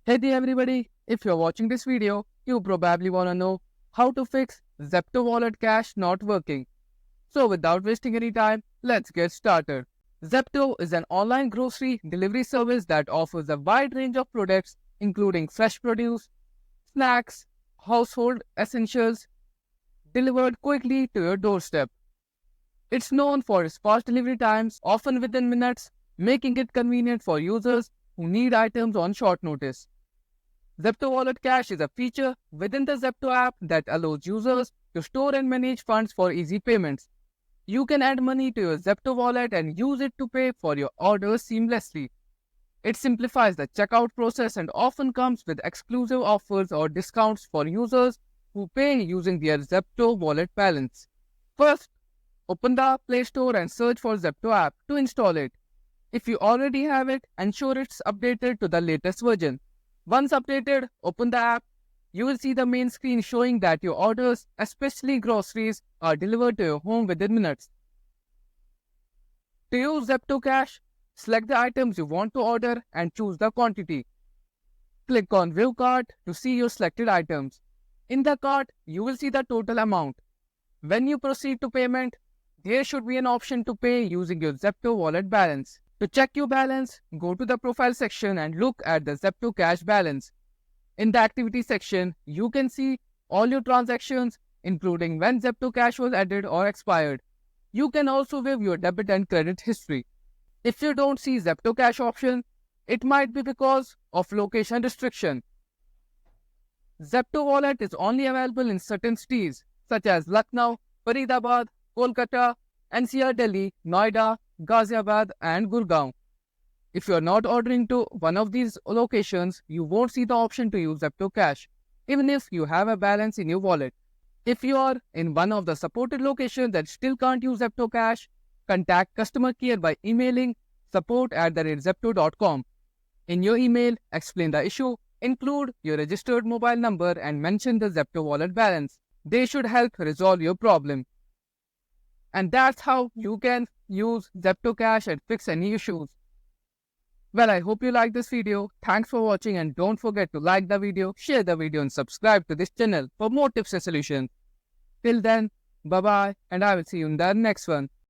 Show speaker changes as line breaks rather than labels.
Hey there everybody, if you're watching this video, you probably wanna know how to fix Zepto wallet cache not working. So without wasting any time, let's get started. Zepto is an online grocery delivery service that offers a wide range of products including fresh produce, snacks, household essentials delivered quickly to your doorstep. It's known for its fast delivery times, often within minutes, making it convenient for users who need items on short notice. Zepto Wallet Cache is a feature within the Zepto app that allows users to store and manage funds for easy payments. You can add money to your Zepto wallet and use it to pay for your orders seamlessly. It simplifies the checkout process and often comes with exclusive offers or discounts for users who pay using their Zepto wallet balance. First, open the Play Store and search for Zepto app to install it. If you already have it, ensure it's updated to the latest version. Once updated, open the app. You will see the main screen showing that your orders, especially groceries, are delivered to your home within minutes. To use Zepto Cash, select the items you want to order and choose the quantity. Click on View Cart to see your selected items. In the cart, you will see the total amount. When you proceed to payment, there should be an option to pay using your Zepto wallet balance. To check your balance, go to the Profile section and look at the Zepto Cash balance. In the Activity section, you can see all your transactions, including when Zepto Cash was added or expired. You can also view your debit and credit history. If you don't see Zepto Cash option, it might be because of location restriction. Zepto wallet is only available in certain cities such as Lucknow, Faridabad, Kolkata, NCR Delhi, Noida, Ghaziabad and Gurgaon. If you are not ordering to one of these locations, you won't see the option to use Zepto Cash, even if you have a balance in your wallet. If you are in one of the supported locations that still can't use Zepto Cash, contact customer care by emailing support@zepto.com. In your email, explain the issue, include your registered mobile number and mention the Zepto wallet balance. They should help resolve your problem. And that's how you can use Zepto Cash and fix any issues. Well, I hope you liked this video. Thanks for watching and don't forget to like the video, share the video and subscribe to this channel for more tips and solutions. Till then, bye bye and I will see you in the next one.